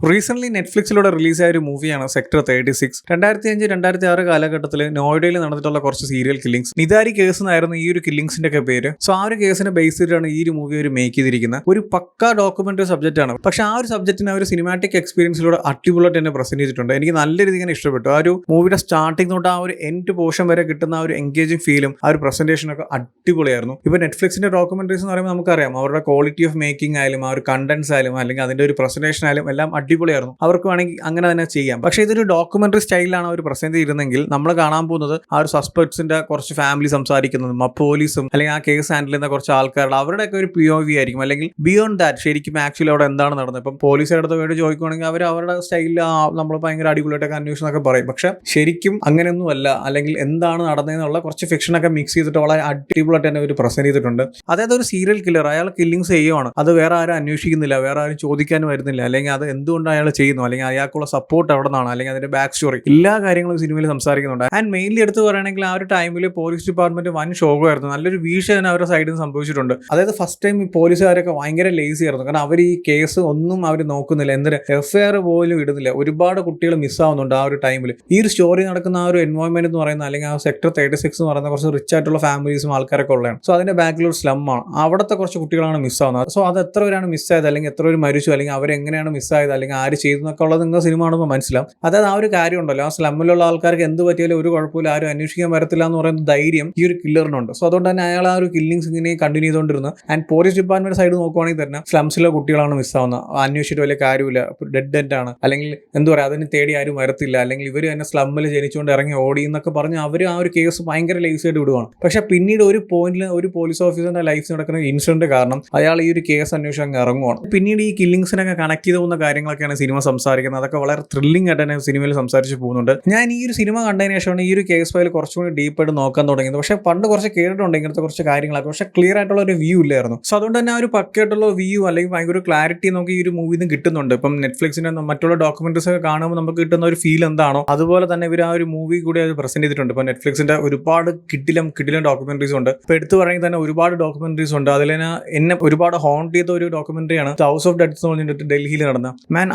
Recent നെറ്റ്ഫ്ലിക്സിലൂടെ റിലീസായ ഒരു മൂവിയാണ് സെക്ടർ 36. 2005-2006 കാലഘട്ടത്തിൽ നോയിഡയിൽ നടന്നിട്ടുള്ള കുറച്ച് സീരിയൽ കില്ലിംഗ്സ്, നിതാരി കേസ് എന്നായിരുന്നു ഈ ഒരു കില്ലിംഗ്സിന്റെ ഒക്കെ പേര്. സോ ആ ഒരു കേസിനെ ബേസ് ചെയ്തിട്ടാണ് ഈ ഒരു മൂവി ഒരു മേക്ക് ചെയ്തിരിക്കുന്നത്. ഒരു പക്ക ഡോക്യുമെന്ററി സബ്ജക്റ്റ് ആണ്. പക്ഷെ ആ ഒരു സബ്ജക്റ്റിനെ ഒരു സിനിമാറ്റിക് എക്സ്പീരിയൻസിലൂടെ അടിപൊളിയായിട്ട് തന്നെ പ്രസന്റ് ചെയ്തിട്ടുണ്ട്. എനിക്ക് നല്ല രീതിയിൽ തന്നെ ഇഷ്ടപ്പെട്ടു. ആ ഒരു മൂവിയുടെ സ്റ്റാർട്ടിംഗ് തൊട്ട് ആ ഒരു എൻഡ് പോർഷൻ വരെ കിട്ടുന്ന ആ ഒരു എൻഗേജിംഗ് ഫീലും ആ ഒരു പ്രസന്റേഷനൊക്കെ അടിപൊളിയായിരുന്നു. ഇപ്പൊ നെറ്റ്ഫ്ലിക്സിന്റെ ഡോക്യുമെന്ററീസ് എന്ന് പറയുമ്പോൾ നമുക്കറിയാം അവരുടെ ക്വാളിറ്റി ഓഫ് മേക്കിംഗ് ആയാലും ആ ഒരു കണ്ടന്റ്സ് ആയാലും അല്ലെങ്കിൽ അതിന്റെ ഒരു പ്രസന്റേഷൻ ആയാലും എല്ലാം അടിപൊളിയായിരുന്നു. അവർക്ക് വേണമെങ്കിൽ അങ്ങനെ തന്നെ ചെയ്യാം. പക്ഷേ ഇതൊരു ഡോക്യുമെന്ററി സ്റ്റൈലിലാണ് അവർ പ്രസന്റ് ചെയ്തിരുന്നെങ്കിൽ നമ്മൾ കാണാൻ പോകുന്നത് ആ ഒരു സസ്പെക്ട്സിന്റെ കുറച്ച് ഫാമിലി സംസാരിക്കുന്നതും പോലീസും അല്ലെങ്കിൽ ആ കേസ് ഹാൻഡിൽ ചെയ്യുന്ന കുറച്ച് ആൾക്കാരുടെ അവരുടെയൊക്കെ ഒരു POV ആയിരിക്കും. അല്ലെങ്കിൽ ബിയോണ്ട് ദാറ്റ് ശരിക്കും ആക്ച്വലി അവിടെ എന്താണ് നടന്നത്. ഇപ്പം പോലീസുകാരുടെ അടുത്ത് വേണ്ടി ചോദിക്കുകയാണെങ്കിൽ അവർ അവരുടെ സ്റ്റൈലിൽ നമ്മൾ ഭയങ്കര അടിപൊളിയായിട്ടൊക്കെ അന്വേഷണമൊക്കെ പറയും. പക്ഷെ ശരിക്കും അങ്ങനെയൊന്നും അല്ല. അല്ലെങ്കിൽ എന്താണ് നടന്നതെന്നുള്ള കുറച്ച് ഫിക്ഷനൊക്കെ മിക്സ് ചെയ്തിട്ട് വളരെ അടിപൊളിയായിട്ട് തന്നെ അവർ പ്രസന്റ് ചെയ്തിട്ടുണ്ട്. അതായത് ഒരു സീരിയൽ കില്ലർ അയാൾ കില്ലിങ്സ് ചെയ്യുവാണ്, അത് വേറെ ആരും അന്വേഷിക്കുന്നില്ല, വേറെ ആരും ചോദിക്കാനും വരുന്നില്ല, അല്ലെങ്കിൽ അത് എന്തുകൊണ്ട് അയാൾ ചെയ്യുന്നു, അല്ലെങ്കിൽ അയാൾക്കുള്ള സപ്പോർട്ട് എവിടെ നിന്നാണ്, അല്ലെങ്കിൽ അതിന്റെ ബാക്ക് സ്റ്റോറി, എല്ലാ കാര്യങ്ങളും സിനിമയിൽ സംസാരിക്കുന്നുണ്ട്. ആൻഡ് മെയിൻലി എടുത്ത് പറയുകയാണെങ്കിൽ ആ ഒരു ടൈമിൽ പോലീസ് ഡിപ്പാർട്ട്മെന്റ് വൻ ഷോകമായിരുന്നു. നല്ലൊരു വീഴ്ച തന്നെ അവരുടെ സൈഡിൽ നിന്ന് സംഭവിച്ചിട്ടുണ്ട്. അതായത് ഫസ്റ്റ് ടൈം ഈ പോലീസുകാരൊക്കെ ഭയങ്കര ലേസി ആയിരുന്നു. കാരണം അവർ ഈ കേസ് ഒന്നും അവർ നോക്കുന്നില്ല, എന്തൊരു FIR പോലും ഇടുന്നില്ല. ഒരുപാട് കുട്ടികൾ മിസ്സാവുന്നുണ്ട് ആ ഒരു ടൈമിൽ. ഈ ഒരു സ്റ്റോറി നടക്കുന്ന ആ ഒരു എൻവയോൺമെന്റ് എന്ന് പറയുന്നത്, അല്ലെങ്കിൽ ആ സെക്ടർ 36 എന്ന് പറയുന്ന കുറച്ച് റിച്ച് ആയിട്ടുള്ള ഫാമിലീസും ആൾക്കാരൊക്കെ ഉള്ളതാണ്. സോ അതിന്റെ ബാക്കിലൊരു സ്ലമ്മാണ്. അവിടുത്തെ കുറച്ച് കുട്ടികളാണ് മിസ്സാവുന്നത്. സോ അത് എത്ര പേരാണ് മിസ്സായത്, അല്ലെങ്കിൽ എത്ര പേര് മരിച്ചു, അല്ലെങ്കിൽ അവരെങ്ങനെയാണ് മിസ്സായത്, അല്ലെങ്കിൽ ആര് ചെയ്തു എന്നൊക്കെ ഉള്ളത് നിങ്ങൾ സിനിമ കാണുമ്പോൾ മനസ്സിലാവും. അതായത് ആ ഒരു കാര്യം ഉണ്ടല്ലോ, ആ സ്ലമ്മിലുള്ള ആൾക്കാർക്ക് എന്ത് പറ്റിയാലും ഒരു കുഴപ്പമില്ല, ആരും അന്വേഷിക്കാൻ വരത്തില്ല എന്ന് പറയുന്ന ധൈര്യം ഈ ഒരു കില്ലറിനുണ്ട്. സോ അതുകൊണ്ട് തന്നെ അയാൾ ആ ഒരു കില്ലിങ്സ് ഇങ്ങനെ കണ്ടിന്യൂ ചെയ്തുകൊണ്ടിരുന്നു. ആൻഡ് പോലീസ് ഡിപ്പാർട്ട്മെന്റ് സൈഡ് നോക്കുവാണെങ്കിൽ തന്നെ സ്ലംസിലെ കുട്ടികളാണ് മിസ്സാവുന്നത്. അന്വേഷിച്ചിട്ട് വലിയ കാര്യമില്ല, ഡെഡ് എൻഡ് ആണ്, അല്ലെങ്കിൽ എന്താ പറയുക, അതിന് തേടി ആരും വരത്തില്ല, അല്ലെങ്കിൽ ഇവർ തന്നെ സ്ലമ്മിൽ ജനിച്ചുകൊണ്ട് ഇറങ്ങി ഓടി എന്നൊക്കെ പറഞ്ഞ് അവർ ആ ഒരു കേസ് ഭയങ്കര ലേസിയായിട്ട് വിടുവാണ്. പക്ഷെ പിന്നീട് ഒരു പോയിന്റിൽ ഒരു പോലീസ് ഓഫീസറിന്റെ ലൈഫിൽ നടക്കുന്ന ഇൻസിഡന്റ് കാരണം അയാൾ ഈ ഒരു കേസ് അന്വേഷിച്ച് അങ്ങ് ഇറങ്ങുവാണ്. പിന്നീട് ഈ കില്ലിങ്സിനൊക്കെ കണക്ട് ചെയ്ത് പോകുന്ന കാര്യങ്ങളൊക്കെയാണ് സിനിമ സംസാരിക്കുന്നത്. അതൊക്കെ വളരെ ത്രില്ലിംഗ് ആയിട്ട് തന്നെ സിനിമയിൽ സംസാരിച്ച് പോകുന്നുണ്ട്. ഞാൻ ഈ ഒരു സിനിമ കണ്ടതിന് ശേഷമാണ് ഈ ഒരു കേസ് ഫയൽ കുറച്ചുകൂടി ഡീപ്പായിട്ട് നോക്കാൻ തുടങ്ങിയത്. പക്ഷെ പണ്ട് കുറച്ച് കേട്ടിട്ടുണ്ട് ഇങ്ങനത്തെ കുറച്ച് കാര്യങ്ങളൊക്കെ, പക്ഷെ ക്ലിയർ ആയിട്ടുള്ള ഒരു വ്യൂ ഇല്ലായിരുന്നു. സോ അതുകൊണ്ട് തന്നെ ആ ഒരു പക്കയായിട്ടുള്ള വ്യൂ അല്ലെങ്കിൽ ഭയങ്കര ക്ലാരിറ്റി നമുക്ക് ഈ ഒരു മൂവിയിൽ നിന്ന് കിട്ടുന്നുണ്ട്. ഇപ്പം നെറ്റ്ഫ്ലിക്സിന്റെ മറ്റുള്ള ഡോക്യുമെന്ററീസ് ഒക്കെ കാണുമ്പോൾ നമുക്ക് കിട്ടുന്ന ഒരു ഫീൽ എന്താണോ അതുപോലെ തന്നെ ഇവർ ആ ഒരു മൂവി കൂടി അത് പ്രസന്റ് ചെയ്തിട്ടുണ്ട്. ഇപ്പൊ നെറ്റ്ഫ്ലിക്സിന്റെ ഒരുപാട് കിടിലം ഡോക്യുമെന്ററീസ് ഉണ്ട്. ഇപ്പൊ എടുത്തു പറയുകയാണെങ്കിൽ തന്നെ ഒരുപാട് ഡോക്യുമെന്ററീസ് ഉണ്ട്. അതിൽ എന്നെ ഒരുപാട് ഹോണ്ട് ചെയ്ത ഒരു ഡോക്യുമെന്ററിയാണ് ഹൗസ് ഓഫ് ഡെഡ്സ് എന്ന് പറഞ്ഞിട്ട് ഡൽഹിയിൽ നടന്ന.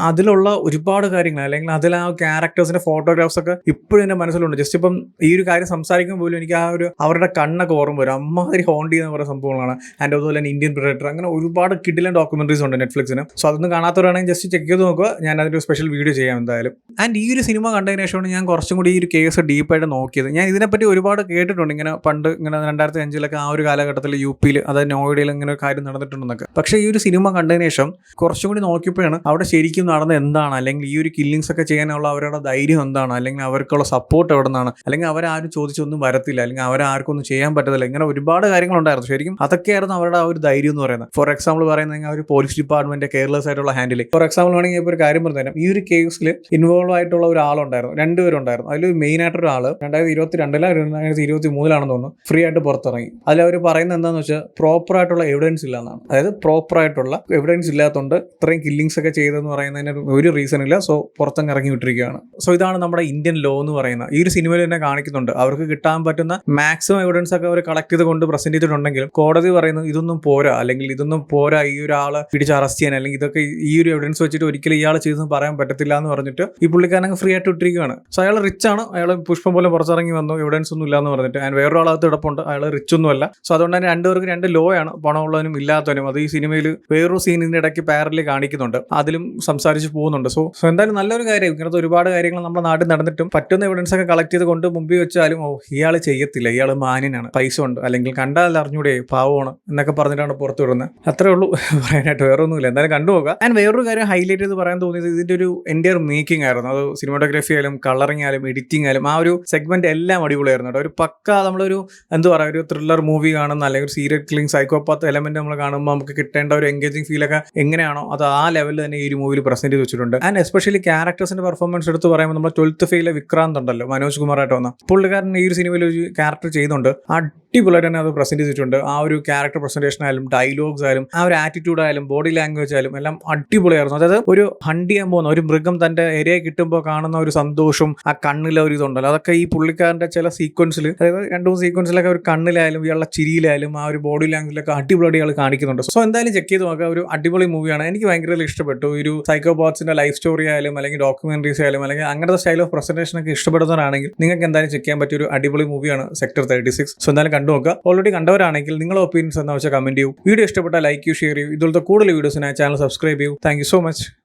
അതിലുള്ള ഒരുപാട് കാര്യങ്ങൾ, അല്ലെങ്കിൽ അതിൽ ആ ക്യാരക്ടേഴ്സിന്റെ ഫോട്ടോഗ്രാഫ്സ് ഒക്കെ ഇപ്പോഴും എന്റെ മനസ്സിലുണ്ട്. ജസ്റ്റ് ഇപ്പം ഈ ഒരു കാര്യം സംസാരിക്കുമ്പോൾ പോലും എനിക്ക് ആ ഒരു അവരുടെ കണ്ണൊക്കെ ഓർമ്മ വരും. അമ്മാതിരി ഹോണ്ട് ചെയ്യുന്ന കുറേ സംഭവങ്ങളാണ്. ആൻഡ് അതുപോലെ തന്നെ ഇന്ത്യൻ പ്രെഡേറ്റർ, അങ്ങനെ ഒരുപാട് കിടിലൻ ഡോക്യുമെന്ററീസ് ഉണ്ട് നെറ്റ്ഫ്ലിക്സിന്. സോ അതൊന്നും കാണാത്തവരാണെങ്കിൽ ജസ്റ്റ് ചെക്ക് ചെയ്ത് നോക്കുക. ഞാൻ അതിന്റെ സ്പെഷ്യൽ വീഡിയോ ചെയ്യാം എന്തായാലും. ആൻഡ് ഈ ഒരു സിനിമ കണ്ടതിന് ശേഷമാണ് ഞാൻ കുറച്ചും കൂടി ഈ ഒരു കേസ് ഡീപ്പായിട്ട് നോക്കിയത്. ഞാൻ ഇതിനെപ്പറ്റി ഒരുപാട് കേട്ടിട്ടുണ്ട്. ഇങ്ങനെ പണ്ട് ഇങ്ങനെ 2005 ആ ഒരു കാലഘട്ടത്തിൽ UP-ൽ, അതായത് നോയിഡയിൽ ഇങ്ങനെ ഒരു കാര്യം നടന്നിട്ടുണ്ടെന്നൊക്കെ. പക്ഷേ ഈ ഒരു സിനിമ കണ്ടതിന് ശേഷം കുറച്ചും കൂടി നോക്കിയപ്പോഴാണ് അവിടെ ശരിക്കും നടന്ന എന്താണ്, അല്ലെങ്കിൽ ഈ ഒരു കില്ലിങ്സ് ഒക്കെ ചെയ്യാനുള്ള അവരുടെ ധൈര്യം എന്താണ്, അല്ലെങ്കിൽ അവർക്കുള്ള സപ്പോർട്ട് എവിടെ നിന്നാണ്, അല്ലെങ്കിൽ അവരാരും ചോദിച്ചൊന്നും വരത്തില്ല, അല്ലെങ്കിൽ അവരാർക്കൊന്നും ചെയ്യാൻ പറ്റത്തില്ല, ഇങ്ങനെ ഒരുപാട് കാര്യങ്ങളുണ്ടായിരുന്നു. ശരിക്കും അതൊക്കെയായിരുന്നു അവരുടെ ആ ഒരു ധൈര്യം എന്ന് പറയുന്നത്. ഫോർ എക്സാമ്പിൾ പറയുന്നത് ഒരു പോലീസ് ഡിപ്പാർട്ട്മെന്റ് കെയർലെസ് ആയിട്ടുള്ള ഹാൻഡിൽ. ഫോർ എക്സാമ്പിൾ വേണമെങ്കിൽ ഇപ്പോൾ ഒരു കാര്യം പറഞ്ഞുതരാം. ഈ ഒരു കേസിൽ ഇൻവോൾവ് ആയിട്ടുള്ള ഒരാളുണ്ടായിരുന്നു, 2 പേരുണ്ടായിരുന്നു. അതിൽ മെയിൻ ആയിട്ടൊരു ആള് 2022-2023 തോന്നുന്നു ഫ്രീ ആയിട്ട് പുറത്തിറങ്ങി. അതിൽ അവർ പറയുന്നത് എന്താണെന്ന് വെച്ചാൽ പ്രോപ്പർ ആയിട്ടുള്ള എവിഡൻസ് ഇല്ല എന്നാണ്. അതായത് പ്രോപ്പർ ആയിട്ടുള്ള എവിഡൻസ് ഇല്ലാത്തതുകൊണ്ട് ഇത്രയും കില്ലിങ്സ് ഒക്കെ ചെയ്തെന്ന് പറയുന്നതിന് ഒരു റീസൺ ഇല്ല. സോ പുറത്തങ്ങ് ഇറങ്ങി വിട്ടിരിക്കുകയാണ്. സോ ഇതാണ് നമ്മുടെ ഇന്ത്യൻ ലോ എന്ന് പറയുന്നത്. ഈ ഒരു സിനിമയിൽ തന്നെ കാണിക്കുന്നുണ്ട്. അവർക്ക് കിട്ടാൻ പറ്റുന്ന മാക്സിമം എവിഡൻസ് ഒക്കെ അവർ കളക്ട് ചെയ്ത് കൊണ്ട് പ്രസന്റ് ചെയ്തിട്ടുണ്ടെങ്കിലും കോടതി പറയുന്നത് ഇതൊന്നും പോരാ, അല്ലെങ്കിൽ ഇതൊന്നും പോരാ, ഈ ഒരാളെ പിടിച്ച് അറസ്റ്റ് ചെയ്യാൻ, അല്ലെങ്കിൽ ഇതൊക്കെ ഈ ഒരു എവിഡൻസ് വെച്ചിട്ട് ഒരിക്കലും ഇയാൾ ചെയ്തെന്ന് പറയാൻ പറ്റത്തില്ല എന്ന് പറഞ്ഞിട്ട് ഈ പുള്ളിക്കാരനങ്ങ് ഫ്രീ ആയിട്ട് ഇട്ടിരിക്കുകയാണ്. സോ അയാൾ റിച്ച് ആണ്, അയാൾ പുഷ്പം പോലെ പുറത്തിറങ്ങി വന്നു, എവിഡൻസ് ഒന്നും ഇല്ല എന്ന് പറഞ്ഞിട്ട്. ആൻഡ് വേറൊരാളകത്ത് കിടപ്പുണ്ട്, അയാൾ റിച്ച് ഒന്നും അല്ല. സോ അതുകൊണ്ട് തന്നെ രണ്ടുപേർക്ക് 2 ലോ ആണ്, പണമുള്ളവനും ഇല്ലാത്തവനും. അത് ഈ സിനിമയിൽ വേറൊരു സീനിന്റെ ഇടയ്ക്ക് പാരലി കാണിക്കുന്നുണ്ട്, അതിലും സംസാരിച്ച് പോകുന്നുണ്ട്. സോ എന്തായാലും നല്ലൊരു കാര്യം. ഇങ്ങനത്തെ ഒരുപാട് കാര്യങ്ങൾ നമ്മുടെ നാട്ടിൽ നടന്നിട്ടും പറ്റുന്ന എവിഡൻസ് ഒക്കെ കളക്ട് ചെയ്ത് കൊണ്ട് മുമ്പിൽ വെച്ചാലും ഇയാൾ ചെയ്യത്തില്ല, ഇയാൾ മാന്യനാണ്, പൈസ ഉണ്ട്, അല്ലെങ്കിൽ കണ്ടാൽ അറിഞ്ഞൂടെ പാവമാണ് എന്നൊക്കെ പറഞ്ഞിട്ടാണ് പുറത്തു വിടുന്നത്. അത്രേ ഉള്ളൂ പറയാനായിട്ട്, വേറെ ഒന്നുമില്ല. എന്തായാലും കണ്ടുപോകാം. ആൻഡ് വേറൊരു കാര്യം ഹൈലൈറ്റ് ചെയ്ത് പറയാൻ തോന്നിയത് ഇതിന്റെ ഒരു എൻ്റയർ മേക്കിംഗ് ആയിരുന്നു. അത് സിനിമാറ്റോഗ്രഫി ആയാലും കളറിംഗ് ആയാലും എഡിറ്റിംഗ് ആയാലും ആ ഒരു സെഗ്മെന്റ് എല്ലാം അടിപൊളിയായിരുന്നു കേട്ടോ. ഒരു പക്ക നമ്മളൊരു എന്താ പറയുക, ഒരു ത്രില്ലർ മൂവി കാണുന്ന, അല്ലെങ്കിൽ ഒരു സീരിയൽ കില്ലിംഗ് സൈക്കോപാത്ത് എലമെന്റ് നമ്മൾ കാണുമ്പോൾ നമുക്ക് കിട്ടേണ്ട ഒരു എൻഗേജിംഗ് ഫീലൊക്കെ എങ്ങനെയാണോ അത് ആ ലെവലിൽ തന്നെ ഈ ഒരു മൂവിയിൽ പ്രസന്റ് ചെയ്ത് വെച്ചിട്ടുണ്ട്. ആൻഡ് എസ്പെഷ്യലി ക്യാരക്ടേഴ്സിന്റെ പെർഫോമൻസ് എടുത്ത് പറയുമ്പോൾ നമ്മൾ 12th ഫെയിലെ വിക്രാന്ത് ഉണ്ടല്ലോ, മനോജ് കുമാറായിട്ട് വന്ന പുള്ളിക്കാരൻ ഈ ഒരു സിനിമയിൽ ഒരു ക്യാരക്ടർ ചെയ്യുന്നുണ്ട്. അടിപൊളിയായിട്ട് തന്നെ അത് പ്രസന്റ് ചെയ്തിട്ടുണ്ട്. ആ ഒരു ക്യാരക്ടർ പ്രസന്റേഷൻ ആയാലും ഡയലോഗ്സ് ആയാലും ആ ഒരു ആറ്റിറ്റ്യൂഡ് ആയാലും ബോഡി ലാംഗ്വേജ് ആയാലും എല്ലാം അടിപൊളിയായിരുന്നു. അതായത് ഒരു ഹണ്ട് ചെയ്യാൻ പോകുന്ന ഒരു മൃഗം തന്റെ ഇരയെ കിട്ടുമ്പോൾ കാണുന്ന ഒരു സന്തോഷം, ആ കണ്ണിലെ ഒരു ഇതുണ്ടല്ലോ, അതൊക്കെ ഈ പുള്ളിക്കാരന്റെ ചില സീക്വൻസിൽ, അതായത് 2-3 സീക്വൻസിലൊക്കെ ഒരു കണ്ണിലായാലും ഇയാളുടെ ചിരിയിലായാലും ആ ഒരു ബോഡി ലാംഗ്വേജിലൊക്കെ അടിപൊളിയായിട്ട് ഇയാൾ കാണിക്കുന്നുണ്ട്. സോ എന്തായാലും ചെക്ക് ചെയ്ത് നോക്കുക, ഒരു അടിപൊളി മൂവിയാണ്. എനിക്ക് ഭയങ്കര ഇഷ്ടപ്പെട്ടു. ഒരു സൈക്കോപാത്സിന്റെ ലൈഫ് സ്റ്റോറി ആയാലും അല്ലെങ്കിൽ ഡോക്യുമെന്ററീസ് ആയാലും അല്ലെങ്കിൽ അങ്ങനത്തെ സ്റ്റൈൽ ഓഫ് പ്രസന്റേഷൻ ഒക്കെ ഇഷ്ടപ്പെടുന്നവരാണെങ്കിൽ നിങ്ങൾക്ക് എന്തായാലും ചെക്ക് ചെയ്യാൻ പറ്റിയ ഒരു അടിപൊളി മൂവിയാണ് സെക്ടർ 36. സോ എന്തായാലും കണ്ടു നോക്കുക. ഓൾറെഡി കണ്ടവരാണെങ്കിൽ നിങ്ങളുടെ ഒപ്പീനിയൻസ് എന്താ വെച്ചാൽ കമന്റ് ചെയ്യൂ. വീഡിയോ ഇഷ്ടപ്പെട്ടാൽ ലൈക്ക് ചെയ്യൂ, ഷെയർ ചെയ്യൂ. ഇതുപോലത്തെ കൂടുതൽ വീഡിയോസിനായി ചാനൽ സബ്സ്ക്രൈബ് ചെയ്യൂ. Thank you so much.